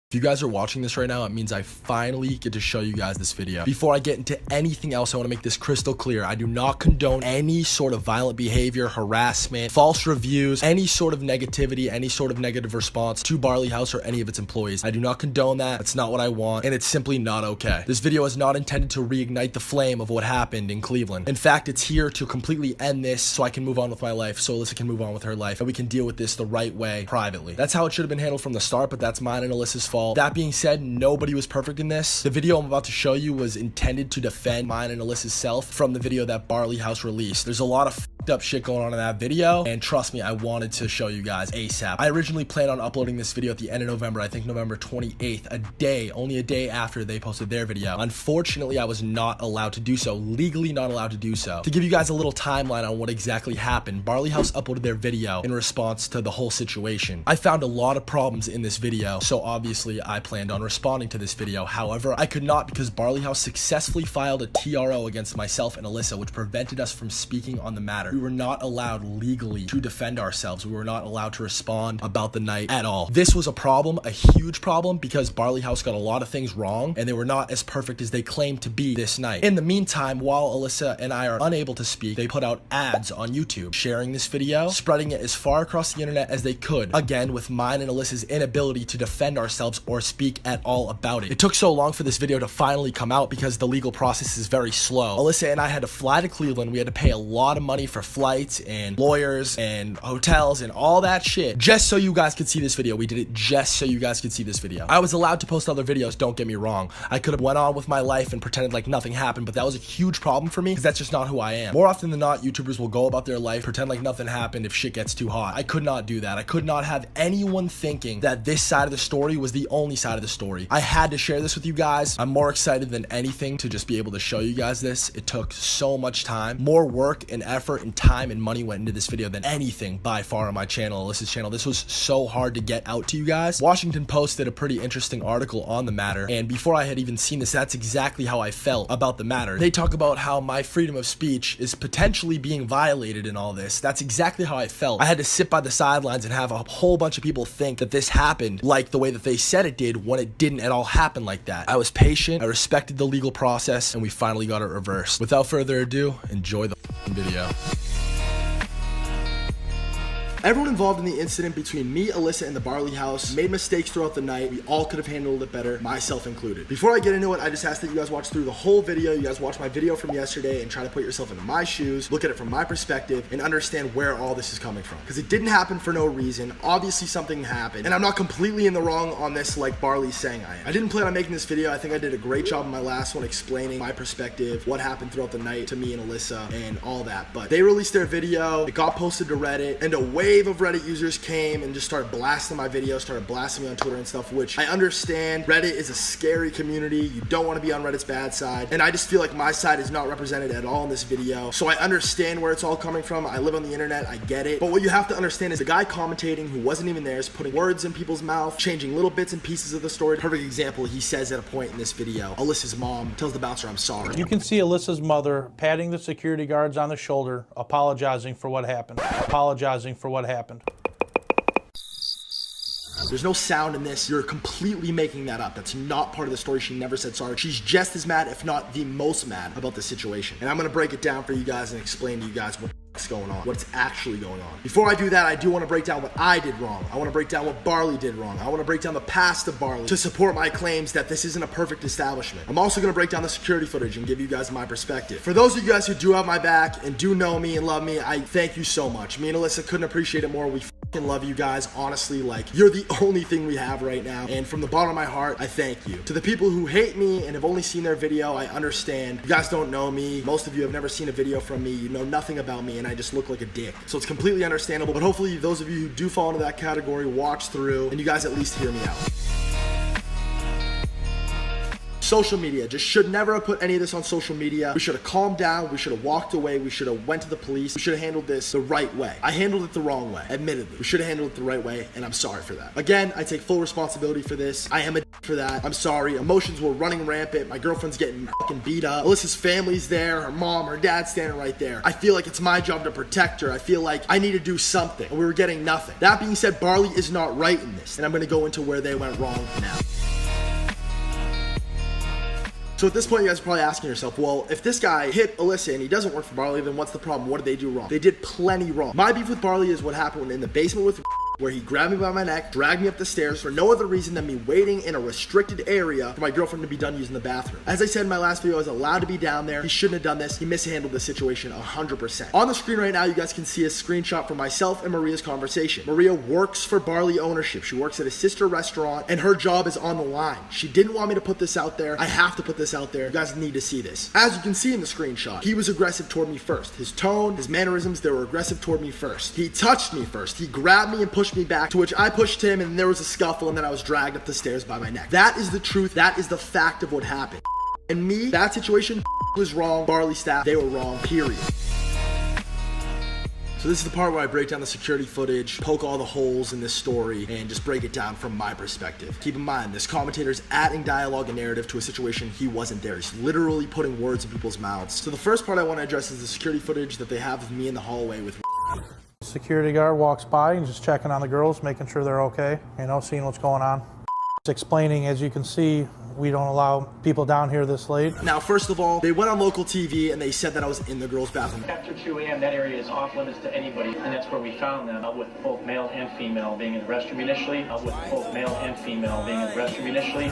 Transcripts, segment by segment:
If you guys are watching this right now, it means I finally get to show you guys this video. Before I get into anything else, I want to make this crystal clear. I do not condone any sort of violent behavior, harassment, false reviews, any sort of negativity, any sort of negative response to Barley House or any of its employees. I do not condone that. That's not what I want, and it's simply not okay. This video is not intended to reignite the flame of what happened in Cleveland. In fact, it's here to completely end this so I can move on with my life, so Alissa can move on with her life, and we can deal with this the right way privately. That's how it should have been handled from the start, but that's mine and Alissa's fault. That being said, nobody was perfect in this. The video I'm about to show you was intended to defend mine and Alissa's self from the video that Barley House released. There's a lot of up shit going on in that video, and trust me, I wanted to show you guys ASAP. I originally planned on uploading this video at the end of November, I think November 28th, only a day after they posted their video. Unfortunately, I was not allowed to do so, legally not allowed to do so. To give you guys a little timeline on what exactly happened, Barley House uploaded their video in response to the whole situation. I found a lot of problems in this video, so obviously I planned on responding to this video. However, I could not because Barley House successfully filed a TRO against myself and Alissa, which prevented us from speaking on the matter. We were not allowed legally to defend ourselves. We were not allowed to respond about the night at all. This was a problem, a huge problem, because Barley House got a lot of things wrong and they were not as perfect as they claimed to be this night. In the meantime, while Alissa and I are unable to speak, they put out ads on YouTube, sharing this video, spreading it as far across the internet as they could, again with mine and Alissa's inability to defend ourselves or speak at all about it. It took so long for this video to finally come out because the legal process is very slow. Alissa and I had to fly to Cleveland. We had to pay a lot of money for flights and lawyers and hotels and all that shit just so you guys could see this video. We did it just so you guys could see this video. I was allowed to post other videos, don't get me wrong. I could have went on with my life and pretended like nothing happened, but that was a huge problem for me because that's just not who I am. More often than not, YouTubers will go about their life, pretend like nothing happened if shit gets too hot. I could not do that. I could not have anyone thinking that this side of the story was the only side of the story. I had to share this with you guys. I'm more excited than anything to just be able to show you guys this. It took so much time, more work and effort and time and money went into this video than anything by far on my channel, Alissa's channel. This was so hard to get out to you guys. Washington Post did a pretty interesting article on the matter, and before I had even seen this, that's exactly how I felt about the matter. They talk about how my freedom of speech is potentially being violated in all this. That's exactly how I felt. I had to sit by the sidelines and have a whole bunch of people think that this happened like the way that they said it did when it didn't at all happen like that. I was patient, I respected the legal process, and we finally got it reversed. Without further ado, enjoy the video. Everyone involved in the incident between me, Alissa, and the Barley House made mistakes throughout the night. We all could have handled it better, myself included. Before I get into it, I just ask that you guys watch through the whole video. You guys watch my video from yesterday and try to put yourself into my shoes, look at it from my perspective, and understand where all this is coming from. Because it didn't happen for no reason. Obviously something happened, and I'm not completely in the wrong on this like Barley's saying I am. I didn't plan on making this video. I think I did a great job in my last one explaining my perspective, what happened throughout the night to me and Alissa, and all that. But they released their video, it got posted to Reddit, and a wave of Reddit users came and just started blasting my video, started blasting me on Twitter and stuff, which I understand. Reddit is a scary community. You don't want to be on Reddit's bad side, and I just feel like my side is not represented at all in this video. So I understand where it's all coming from. I live on the internet, I get it. But what you have to understand is the guy commentating who wasn't even there is putting words in people's mouth, changing little bits and pieces of the story. Perfect example, he says at a point in this video, Alissa's mom tells the bouncer, "I'm sorry." You can see Alissa's mother patting the security guards on the shoulder, apologizing for what happened. Apologizing for what happened. There's no sound in this. You're completely making that up. That's not part of the story. She never said sorry. She's just as mad, if not the most mad, about the situation. And I'm gonna break it down for you guys and explain to you guys what's going on, what's actually going on. Before I do that, I do want to break down what I did wrong. I want to break down what Barley did wrong. I want to break down the past of Barley to support my claims that this isn't a perfect establishment. I'm also going to break down the security footage and give you guys my perspective. For those of you guys who do have my back and do know me and love me, I thank you so much. Me and Alissa couldn't appreciate it more. We love you guys, honestly. Like, you're the only thing we have right now, and from the bottom of my heart, I thank you. To the people who hate me and have only seen their video, I understand. You guys don't know me. Most of you have never seen a video from me. You know nothing about me, and I just look like a dick. So it's completely understandable, but hopefully those of you who do fall into that category watch through, and you guys at least hear me out. Social media, just should never have put any of this on social media. We should have calmed down. We should have walked away. We should have went to the police. We should have handled this the right way. I handled it the wrong way, admittedly. We should have handled it the right way, and I'm sorry for that. Again, I take full responsibility for this. I am a for that. I'm sorry. Emotions were running rampant. My girlfriend's getting fucking beat up. Alissa's family's there. Her mom, her dad's standing right there. I feel like it's my job to protect her. I feel like I need to do something, and we were getting nothing. That being said, Barley is not right in this, and I'm gonna go into where they went wrong now. So at this point, you guys are probably asking yourself, well, if this guy hit Alissa and he doesn't work for Barley, then what's the problem? What did they do wrong? They did plenty wrong. My beef with Barley is what happened in the basement with where he grabbed me by my neck, dragged me up the stairs for no other reason than me waiting in a restricted area for my girlfriend to be done using the bathroom. As I said in my last video, I was allowed to be down there. He shouldn't have done this. He mishandled the situation 100%. On the screen right now, you guys can see a screenshot from myself and Maria's conversation. Maria works for Barley ownership. She works at a sister restaurant and her job is on the line. She didn't want me to put this out there. I have to put this out there. You guys need to see this. As you can see in the screenshot, he was aggressive toward me first. His tone, his mannerisms, they were aggressive toward me first. He touched me first. He grabbed me and pushed me back, to which I pushed him and there was a scuffle and then I was dragged up the stairs by my neck. That is the truth. That is the fact of what happened. And me, that situation was wrong. Barley staff, they were wrong, period. So this is the part where I break down the security footage, poke all the holes in this story, and just break it down from my perspective. Keep in mind, this commentator's adding dialogue and narrative to a situation he wasn't there. He's literally putting words in people's mouths. So the first part I want to address is the security footage that they have of me in the hallway with Security guard walks by and just checking on the girls, making sure they're okay, you know, seeing what's going on. It's explaining, as you can see, we don't allow people down here this late. Now, first of all, they went on local TV and they said that I was in the girls' bathroom. After 2 a.m., that area is off limits to anybody, and that's where we found them, with both male and female being in the restroom initially,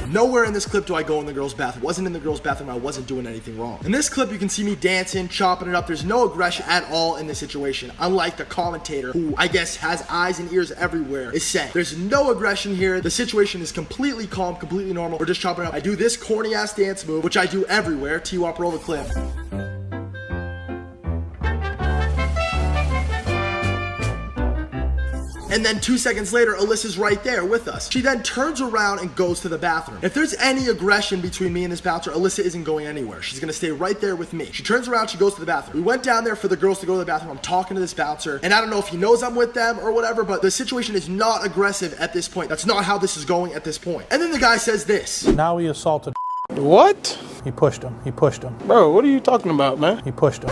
Nowhere in this clip do I go in the girls' bathroom. Wasn't in the girls' bathroom. I wasn't doing anything wrong. In this clip, you can see me dancing, chopping it up. There's no aggression at all in this situation, unlike the commentator, who I guess has eyes and ears everywhere, is saying. There's no aggression here. The situation is completely calm, completely normal. We're just chopping it up. I do this corny ass dance move, which I do everywhere. T-Wop, roll the clip. And then 2 seconds later, Alyssa's right there with us. She then turns around and goes to the bathroom. If there's any aggression between me and this bouncer, Alissa isn't going anywhere. She's gonna stay right there with me. She turns around, she goes to the bathroom. We went down there for the girls to go to the bathroom. I'm talking to this bouncer, and I don't know if he knows I'm with them or whatever, but the situation is not aggressive at this point. That's not how this is going at this point. And then the guy says this. Now he assaulted. What? He pushed him. He pushed him. Bro, what are you talking about, man? He pushed him.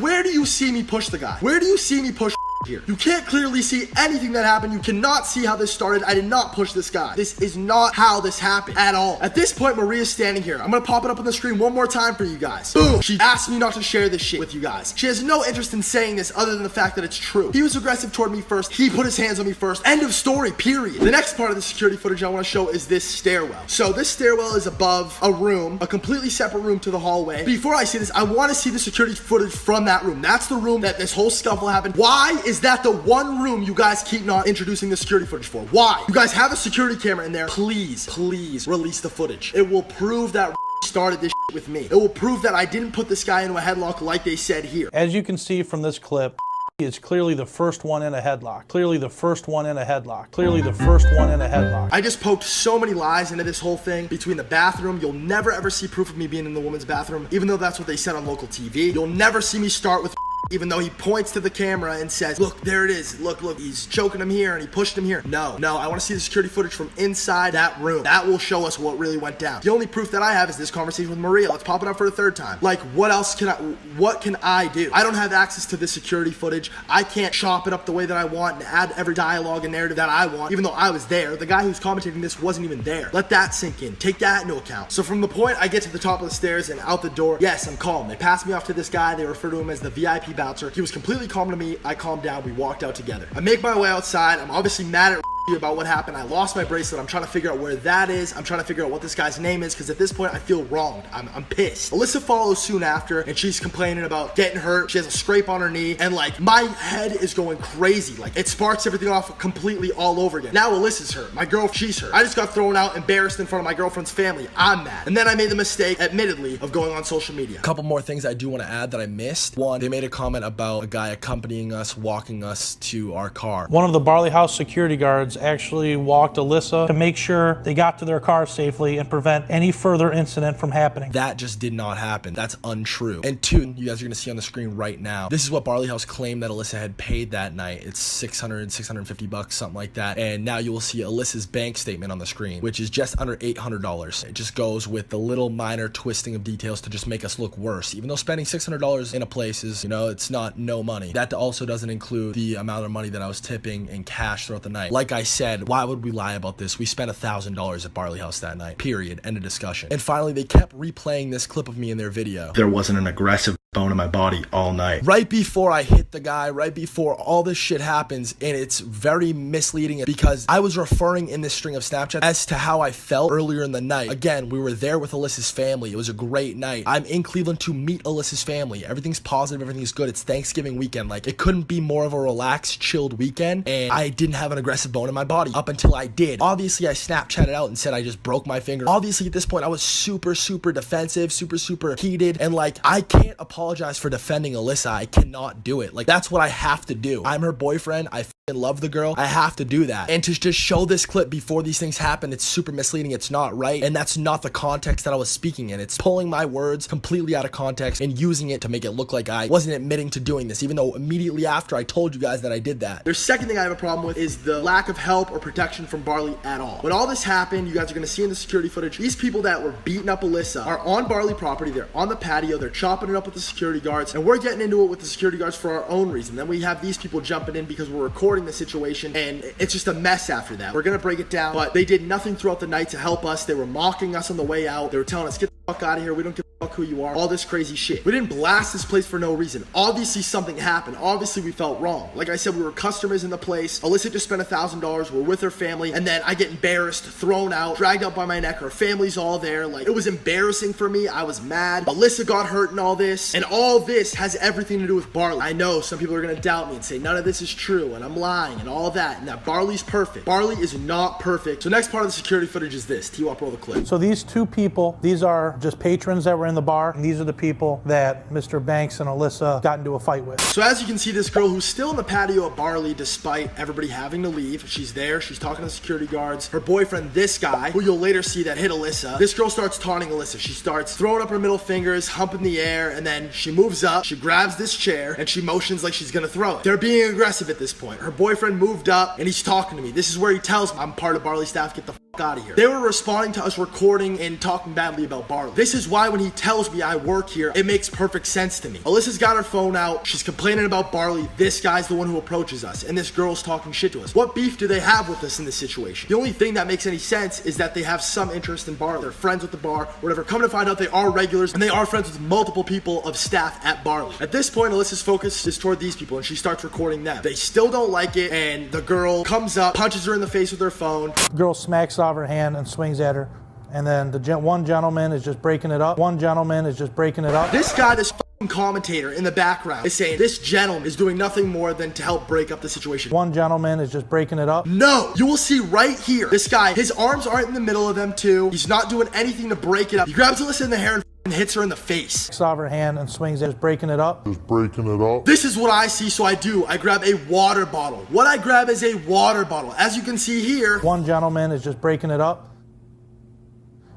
Where do you see me push the guy? Where do you see me push here? You can't clearly see anything that happened. You cannot see how this started. I did not push this guy. This is not how this happened at all. At this point, Maria's standing here. I'm gonna pop it up on the screen one more time for you guys. Boom. She asked me not to share this shit with you guys. She has no interest in saying this other than the fact that it's true. He was aggressive toward me first. He put his hands on me first. End of story, period. The next part of the security footage I want to show is this stairwell. So this stairwell is above a room, a completely separate room to the hallway. Before I see this, I want to see the security footage from that room. That's the room that this whole scuffle happened. Why is that the one room you guys keep not introducing the security footage for? Why? You guys have a security camera in there. Please, please release the footage. It will prove that started this shit with me. It will prove that I didn't put this guy into a headlock like they said here. As you can see from this clip, he is clearly the first one in a headlock. Clearly the first one in a headlock. Clearly the first one in a headlock. I just poked so many lies into this whole thing. Between the bathroom, you'll never ever see proof of me being in the woman's bathroom, even though that's what they said on local TV. You'll never see me start with even though he points to the camera and says, look, there it is. Look, he's choking him here and he pushed him here. No, I want to see the security footage from inside that room. That will show us what really went down. The only proof that I have is this conversation with Maria. Let's pop it up for a third time. Like, what can I do? I don't have access to this security footage. I can't chop it up the way that I want and add every dialogue and narrative that I want, even though I was there. The guy who's commentating this wasn't even there. Let that sink in. Take that into account. So from the point I get to the top of the stairs and out the door, yes, I'm calm. They pass me off to this guy. They refer to him as the VIP bouncer. He was completely calm to me. I calmed down. We walked out together. I make my way outside. I'm obviously mad at about what happened. I lost my bracelet. I'm trying to figure out where that is. I'm trying to figure out what this guy's name is, because at this point I feel wronged. I'm pissed. Alissa follows soon after, and she's complaining about getting hurt. She has a scrape on her knee, and like my head is going crazy. Like it sparks everything off completely all over again. Now Alyssa's hurt. My girl, she's hurt. I just got thrown out, embarrassed in front of my girlfriend's family. I'm mad. And then I made the mistake, admittedly, of going on social media. A couple more things I do want to add that I missed. One, they made a comment about a guy accompanying us, walking us to our car. One of the Barley House security guards actually walked Alissa to make sure they got to their car safely and prevent any further incident from happening. That just did not happen. That's untrue. And two, you guys are gonna see on the screen right now, this is what Barley House claimed that Alissa had paid that night. It's 650 bucks, something like that. And now you will see Alyssa's bank statement on the screen, which is just under $800. It just goes with the little minor twisting of details to just make us look worse. Even though spending $600 in a place is, you know, it's not no money. That also doesn't include the amount of money that I was tipping in cash throughout the night. Like I I said, why would we lie about this? We spent $1,000 at Barley House that night, period, end of discussion. And finally, they kept replaying this clip of me in their video. There wasn't an aggressive bone in my body all night. Right before I hit the guy, right before all this shit happens, and it's very misleading because I was referring in this string of Snapchat as to how I felt earlier in the night. Again, we were there with Alissa's family. It was a great night. I'm in Cleveland to meet Alissa's family. Everything's positive, everything's good. It's Thanksgiving weekend. Like, it couldn't be more of a relaxed, chilled weekend, and I didn't have an aggressive bone in my body up until I did. Obviously, I Snapchatted out and said I just broke my finger. Obviously, at this point, I was super defensive, super heated, and like, I can't apologize for defending Alissa. I cannot do it. Like, that's what I have to do. I'm her boyfriend. I love the girl. I have to do that. And to just show this clip before these things happen, it's super misleading. It's not right. And that's not the context that I was speaking in. It's pulling my words completely out of context and using it to make it look like I wasn't admitting to doing this, even though immediately after I told you guys that I did that. The second thing I have a problem with is the lack of help or protection from Barley at all. When all this happened, you guys are going to see in the security footage, these people that were beating up Alissa are on Barley property. They're on the patio. They're chopping it up with the security guards, and we're getting into it with the security guards for our own reason. Then we have these people jumping in because we're recording the situation, and it's just a mess after that. We're gonna break it down, but they did nothing throughout the night to help us. They were mocking us on the way out. They were telling us, get the fuck out of here. We don't give a fuck who you are. All this crazy shit. We didn't blast this place for no reason. Obviously something happened. Obviously we felt wrong. Like I said, we were customers in the place. Alissa just spent $1,000. We're with her family, and then I get embarrassed, thrown out, dragged out by my neck. Her family's all there. Like, it was embarrassing for me. I was mad. Alissa got hurt in all this, and all this has everything to do with Barley. I know some people are gonna doubt me and say none of this is true, and I'm lying, and all that, and that Barley's perfect. Barley is not perfect. So next part of the security footage is this. T-Wop, roll the clip. So these two people, these are just patrons that were in the bar, and these are the people that Mr. Banks and Alissa got into a fight with. So as you can see, this girl who's still in the patio at Barley despite everybody having to leave, she's there, she's talking to the security guards. Her boyfriend, this guy, who you'll later see that hit Alissa, this girl starts taunting Alissa. She starts throwing up her middle fingers, humping the air, and then she moves up, she grabs this chair, and she motions like she's gonna throw it. They're being aggressive at this point. Her boyfriend moved up, and he's talking to me. This is where he tells me, I'm part of Barley staff, get the out of here. They were responding to us recording and talking badly about Barley. This is why when he tells me I work here, it makes perfect sense to me. Alissa's got her phone out. She's complaining about Barley. This guy's the one who approaches us, and this girl's talking shit to us. What beef do they have with us in this situation? The only thing that makes any sense is that they have some interest in Barley. They're friends with the bar, whatever. Come to find out, they are regulars, and they are friends with multiple people of staff at Barley. At this point, Alissa's focus is toward these people, and she starts recording them. They still don't like it, and the girl comes up, punches her in the face with her phone. The girl smacks off her hand and swings at her, and then one gentleman is just breaking it up. One gentleman is just breaking it up. This guy, this commentator in the background, is saying this gentleman is doing nothing more than to help break up the situation. One gentleman is just breaking it up. No, you will see right here, this guy, his arms aren't in the middle of them too. He's not doing anything to break it up. He grabs Alissa in the hair and hits her in the face. Smacks off her hand and swings at her, breaking it up. Just breaking it up. This is what I see, so I grab a water bottle. What I grab is a water bottle. As you can see here, one gentleman is just breaking it up.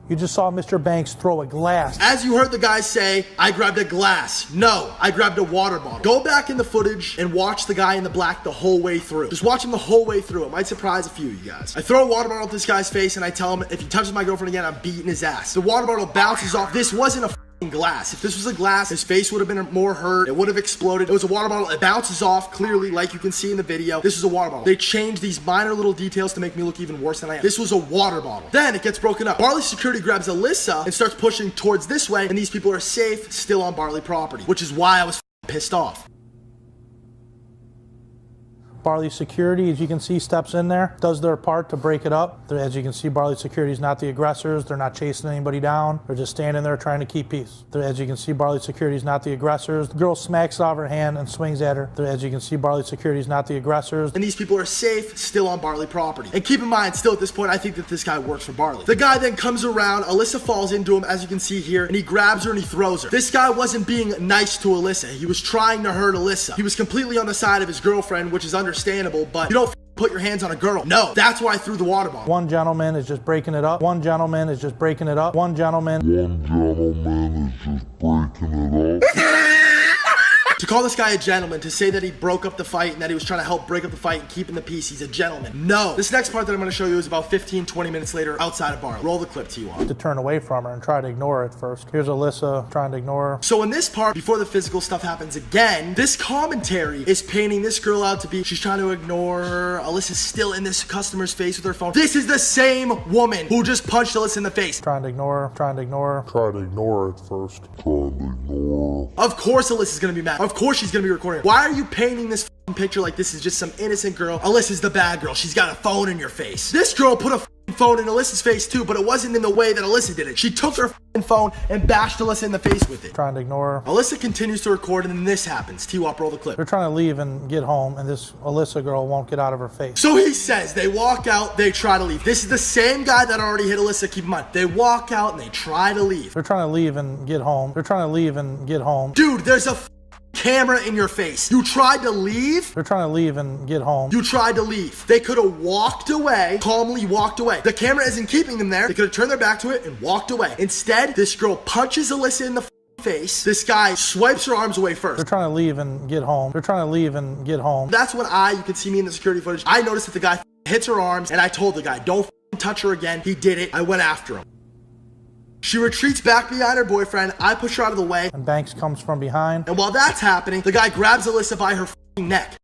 You just saw Mr. Banks throw a glass. As you heard the guy say, I grabbed a glass. No, I grabbed a water bottle. Go back in the footage and watch the guy in the black the whole way through. Just watch him the whole way through. It might surprise a few of you guys. I throw a water bottle at this guy's face and I tell him, if he touches my girlfriend again, I'm beating his ass. The water bottle bounces off. This wasn't a glass. If this was a glass, his face would have been more hurt. It would have exploded. It was a water bottle. It bounces off clearly, like you can see in the video. This is a water bottle. They changed these minor little details to make me look even worse than I am. This was a water bottle. Then it gets broken up. Barley security grabs Alissa and starts pushing towards this way, and these people are safe, still on Barley property, which is why I was pissed off. Barley security, as you can see, steps in there, does their part to break it up. As you can see, Barley security is not the aggressors. They're not chasing anybody down. They're just standing there trying to keep peace. As you can see, Barley security is not the aggressors. The girl smacks off her hand and swings at her. As you can see, Barley security is not the aggressors. And these people are safe, still on Barley property. And keep in mind, still at this point, I think that this guy works for Barley. The guy then comes around, Alissa falls into him, as you can see here, and he grabs her and he throws her. This guy wasn't being nice to Alissa. He was trying to hurt Alissa. He was completely on the side of his girlfriend, which is understandable, but you don't put your hands on a girl. No, that's why I threw the water bottle. One gentleman is just breaking it up. One gentleman is just breaking it up. One gentleman. One gentleman is just breaking it up. To call this guy a gentleman, to say that he broke up the fight and that he was trying to help break up the fight and keeping the peace, he's a gentleman. No. This next part that I'm going to show you is about 15-20 minutes later outside of Barley. Roll the clip to you on. To turn away from her and try to ignore her at first. Here's Alissa trying to ignore her. So in this part, before the physical stuff happens again, this commentary is painting this girl out to be, she's trying to ignore her. Alyssa's still in this customer's face with her phone. This is the same woman who just punched Alissa in the face. Trying to ignore her, trying to ignore her. Try to ignore her at first. Trying to ignore her. Of course Alyssa's gonna be mad. Of course she's gonna be recording. Why are you painting this picture like this is just some innocent girl? Alyssa's the bad girl. She's got a phone in your face. This girl put a phone in Alyssa's face too, but it wasn't in the way that Alissa did it. She took her phone and bashed Alissa in the face with it. Trying to ignore her. Alissa continues to record and then this happens. T-Wop, roll the clip. They're trying to leave and get home, and this Alissa girl won't get out of her face. So he says they walk out, they try to leave. This is the same guy that already hit Alissa, keep in mind. They walk out and they try to leave. They're trying to leave and get home. They're trying to leave and get home. Dude, there's a camera in your face. You tried to leave? They're trying to leave and get home. You tried to leave. They could have walked away, calmly walked away. The camera isn't keeping them there. They could have turned their back to it and walked away. Instead, this girl punches Alissa in the face. This guy swipes her arms away first. They're trying to leave and get home. They're trying to leave and get home. That's when you can see me in the security footage. I noticed that the guy hits her arms and I told the guy, don't touch her again. He did it. I went after him. She retreats back behind her boyfriend. I push her out of the way. And Banks comes from behind. And while that's happening, the guy grabs Alissa by her neck.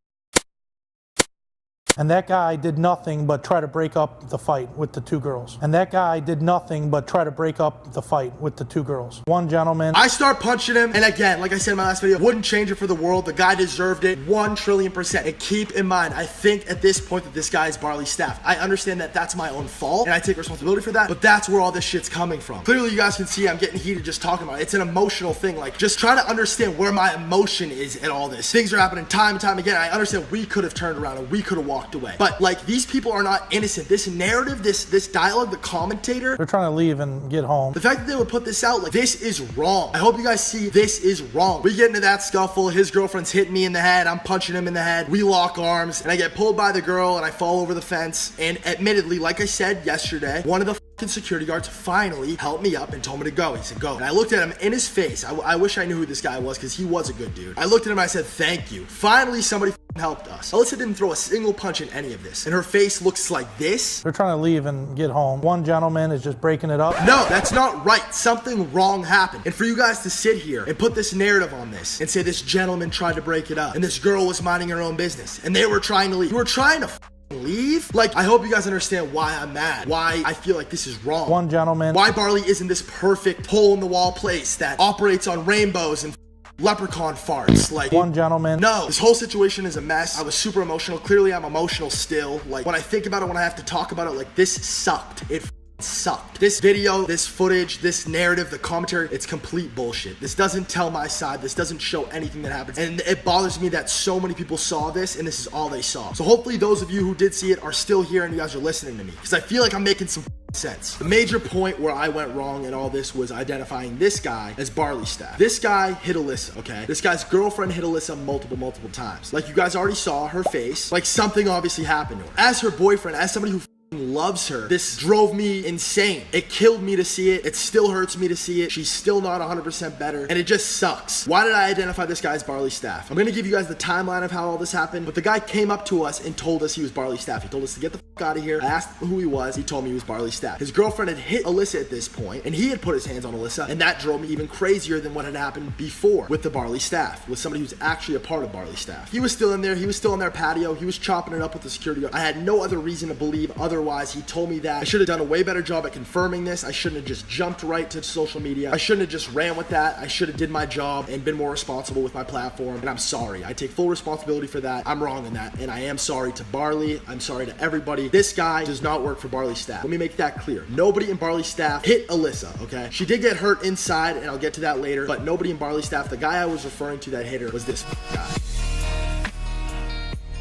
And that guy did nothing but try to break up the fight with the two girls. And that guy did nothing but try to break up the fight with the two girls. One gentleman. I start punching him. And again, like I said in my last video, wouldn't change it for the world. The guy deserved it 1,000,000,000%. And keep in mind, I think at this point that this guy is Barley's staff. I understand that that's my own fault. And I take responsibility for that. But that's where all this shit's coming from. Clearly, you guys can see I'm getting heated just talking about it. It's an emotional thing. Like, just trying to understand where my emotion is in all this. Things are happening time and time again. I understand we could have turned around and we could have walked away. But, like, these people are not innocent. This narrative, this dialogue, the commentator. They're trying to leave and get home. The fact that they would put this out, like, this is wrong. I hope you guys see this is wrong. We get into that scuffle. His girlfriend's hitting me in the head. I'm punching him in the head. We lock arms and I get pulled by the girl and I fall over the fence. And admittedly, like I said yesterday, one of the security guards finally helped me up and told me to go. He said, go. And I looked at him in his face. I wish I knew who this guy was because he was a good dude. I looked at him and I said, thank you. Finally, somebody helped us. Alissa didn't throw a single punch in any of this. And her face looks like this. They're trying to leave and get home. One gentleman is just breaking it up. No, that's not right. Something wrong happened. And for you guys to sit here and put this narrative on this and say this gentleman tried to break it up and this girl was minding her own business and they were trying to leave. You were trying to leave? Like, I hope you guys understand why I'm mad. Why I feel like this is wrong. One gentleman. Why Barley isn't this perfect hole-in-the-wall place that operates on rainbows and leprechaun farts. Like, one gentleman. No, this whole situation is a mess. I was super emotional. Clearly, I'm emotional still. Like, when I think about it, when I have to talk about it, like, this sucked. It sucked. This video, this footage, this narrative, the commentary, it's complete bullshit. This doesn't tell my side. This doesn't show anything that happens. And it bothers me that so many people saw this and this is all they saw. So hopefully those of you who did see it are still here and you guys are listening to me because I feel like I'm making some sense. The major point where I went wrong in all this was identifying this guy as Barley staff. This guy hit Alissa, okay? This guy's girlfriend hit Alissa multiple times. Like, you guys already saw her face. Like, something obviously happened to her. As her boyfriend, as somebody who loves her, this drove me insane. It killed me to see it. It still hurts me to see it. She's still not 100% better and it just sucks. Why did I identify this guy as Barley staff? I'm gonna give you guys the timeline of how all this happened, but the guy came up to us and told us he was Barley staff. He told us to get the fuck out of here. I asked him who he was. He told me he was Barley staff. His girlfriend had hit Alissa at this point and he had put his hands on Alissa, and that drove me even crazier than what had happened before with the Barley staff, with somebody who's actually a part of Barley staff. He was still in there. He was still on their patio. He was chopping it up with the security guard. I had no other reason to believe otherwise. He told me that. I should have done a way better job at confirming this. I shouldn't have just jumped right to social media. I shouldn't have just ran with that. I should have did my job and been more responsible with my platform, and I'm sorry. I take full responsibility for that. I'm wrong in that, and I am sorry to Barley. I'm sorry to everybody. This guy does not work for Barley staff. Let me make that clear. Nobody in Barley staff hit Alissa, okay? She did get hurt inside, and I'll get to that later, but nobody in Barley staff, the guy I was referring to that hit her was this guy.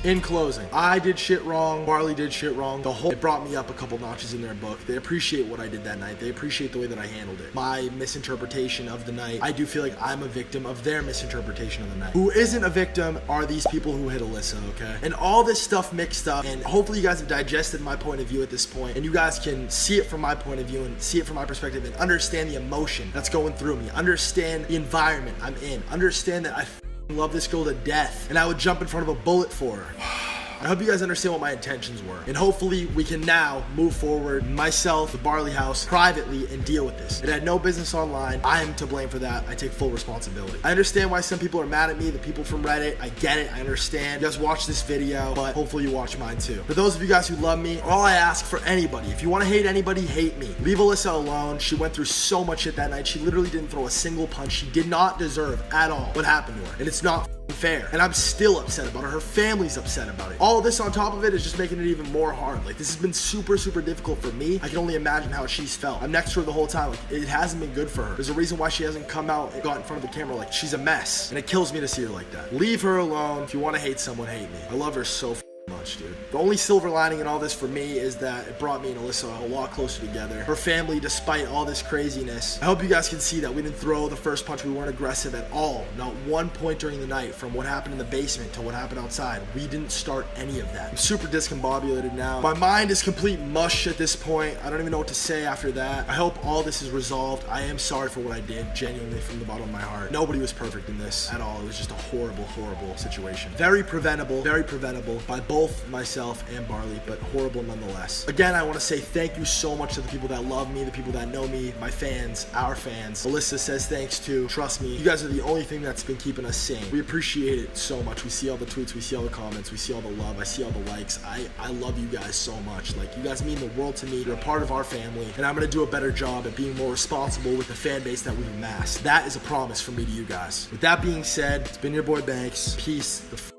In closing, I did shit wrong. Barley did shit wrong. It brought me up a couple notches in their book. They appreciate what I did that night. They appreciate the way that I handled it. My misinterpretation of the night, I do feel like I'm a victim of their misinterpretation of the night. Who isn't a victim are these people who hit Alissa, okay? And all this stuff mixed up, and hopefully you guys have digested my point of view at this point, and you guys can see it from my point of view and see it from my perspective and understand the emotion that's going through me. Understand the environment I'm in. Understand that I love this girl to death, and I would jump in front of a bullet for her. I hope you guys understand what my intentions were, and hopefully we can now move forward, myself, the Barley House, privately, and deal with this. It had no business online. I am to blame for that. I take full responsibility. I understand why some people are mad at me, the people from Reddit. I get it. I understand. You guys watch this video, but hopefully you watch mine too. For those of you guys who love me, all I ask for anybody, if you want to hate anybody, hate me. Leave Alissa alone. She went through so much shit that night. She literally didn't throw a single punch. She did not deserve at all what happened to her, and it's not fair, and I'm still upset about it. Her family's upset about it. All this on top of it is just making it even more hard. Like, this has been super difficult for me. I can only imagine how she's felt. I'm next to her the whole time. Like, it hasn't been good for her. There's a reason why she hasn't come out and got in front of the camera. Like, she's a mess, and it kills me to see her like that. Leave her alone. If you want to hate someone, hate me. I love her so much, dude. The only silver lining in all this for me is that it brought me and Alissa a lot closer together. Her family, despite all this craziness, I hope you guys can see that we didn't throw the first punch. We weren't aggressive at all. Not one point during the night, from what happened in the basement to what happened outside. We didn't start any of that. I'm super discombobulated now. My mind is complete mush at this point. I don't even know what to say after that. I hope all this is resolved. I am sorry for what I did, genuinely, from the bottom of my heart. Nobody was perfect in this at all. It was just a horrible situation. Very preventable by both myself and Barley, but horrible nonetheless. Again, I want to say thank you so much to the people that love me, the people that know me, my fans, our fans. Alissa says thanks too. Trust me, you guys are the only thing that's been keeping us sane. We appreciate it so much. We see all the tweets, we see all the comments, we see all the love, I see all the likes. I love you guys so much. Like, you guys mean the world to me. You're a part of our family, and I'm gonna do a better job at being more responsible with the fan base that we've amassed. That is a promise from me to you guys. With that being said, it's been your boy Banks. Peace the f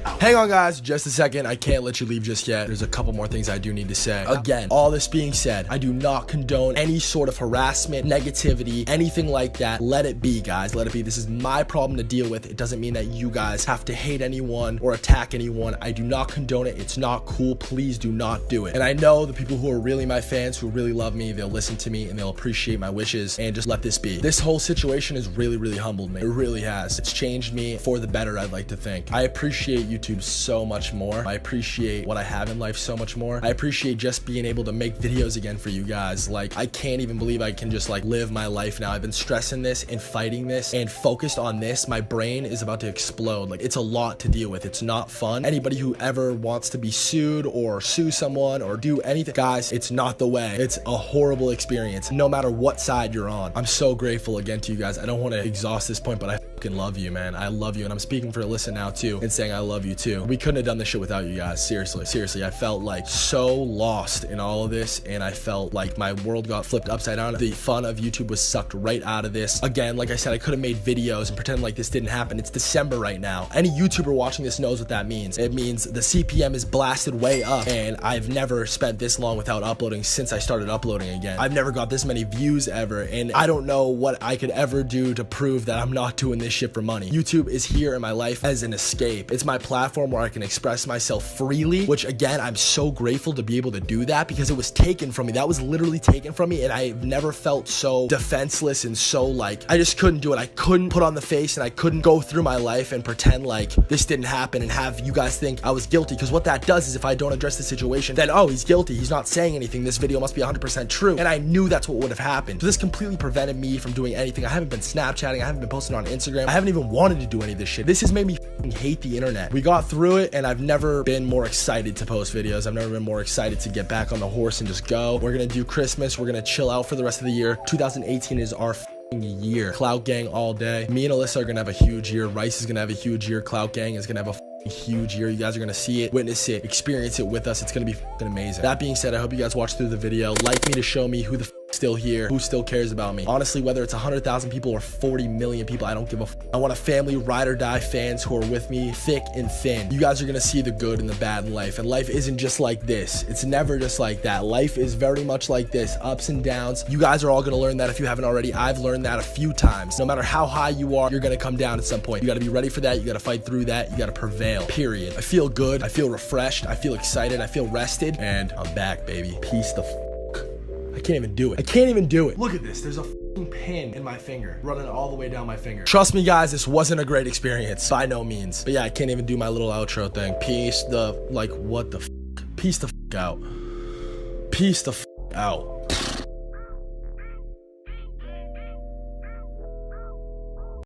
out. Hang on, guys, just a second. I can't let you leave just yet. There's a couple more things I do need to say. Again, all this being said, I do not condone any sort of harassment, negativity, anything like that. Let it be, guys. Let it be. This is my problem to deal with. It doesn't mean that you guys have to hate anyone or attack anyone. I do not condone it. It's not cool. Please do not do it. And I know the people who are really my fans, who really love me, they'll listen to me and they'll appreciate my wishes, and just let this be. This whole situation has really humbled me. It really has. It's changed me for the better, I'd like to think. I appreciate YouTube so much more. I appreciate what I have in life so much more. I appreciate just being able to make videos again for you guys. Like, I can't even believe I can just like live my life now. I've been stressing this and fighting this and focused on this. My brain is about to explode. Like, it's a lot to deal with. It's not fun. Anybody who ever wants to be sued or sue someone or do anything, guys, it's not the way. It's a horrible experience, no matter what side you're on. I'm so grateful again to you guys. I don't want to exhaust this point, but I fucking love you, man. I love you, and I'm speaking for Alissa now too and saying I love you too. We couldn't have done this shit without you guys. Seriously, I felt like so lost in all of this, and I felt like my world got flipped upside down. The fun of YouTube was sucked right out of this. Again, like I said, I could have made videos and pretend like this didn't happen. It's December right now. Any YouTuber watching this knows what that means. It means the CPM is blasted way up, and I've never spent this long without uploading since I started uploading again. I've never got this many views ever, and I don't know what I could ever do to prove that I'm not doing this shit for money. YouTube is here in my life as an escape. It's my platform where I can express myself freely, which again, I'm so grateful to be able to do that, because it was taken from me. That was literally taken from me, and I've never felt so defenseless and so like, I just couldn't do it. I couldn't put on the face, and I couldn't go through my life and pretend like this didn't happen and have you guys think I was guilty, because what that does is if I don't address the situation, then, oh, he's guilty. He's not saying anything. This video must be 100% true. And I knew that's what would have happened. So this completely prevented me from doing anything. I haven't been Snapchatting. I haven't been posting on Instagram. I haven't even wanted to do any of this shit. This has made me hate the internet. We got through it, and I've never been more excited to post videos. I've never been more excited to get back on the horse and just go. We're gonna do Christmas. We're gonna chill out for the rest of the year. 2018 is our year. Clout Gang all day. Me and Alissa are gonna have a huge year. Rice is gonna have a huge year. Clout Gang is gonna have a huge year. You guys are gonna see it, witness it, experience it with us. It's gonna be amazing. That being said, I hope you guys watch through the video. Like me to show me who the still here, who still cares about me. Honestly, whether it's 100,000 people or 40 million people, I don't give a I want a family, ride or die fans who are with me thick and thin. You guys are gonna see the good and the bad in life, and life isn't just like this. It's never just like that. Life is very much like this, ups and downs. You guys are all gonna learn that if you haven't already. I've learned that a few times. No matter how high you are, you're gonna come down at some point. You gotta be ready for that. You gotta fight through that. You gotta prevail, period. I feel good. I feel refreshed. I feel excited. I feel rested, and I'm back, baby. Peace the I can't even do it. I can't even do it. Look at this. There's a pin in my finger running all the way down my finger. Trust me, guys, this wasn't a great experience by no means. But yeah, I can't even do my little outro thing. Peace the, like, what the Peace the out. Peace the out.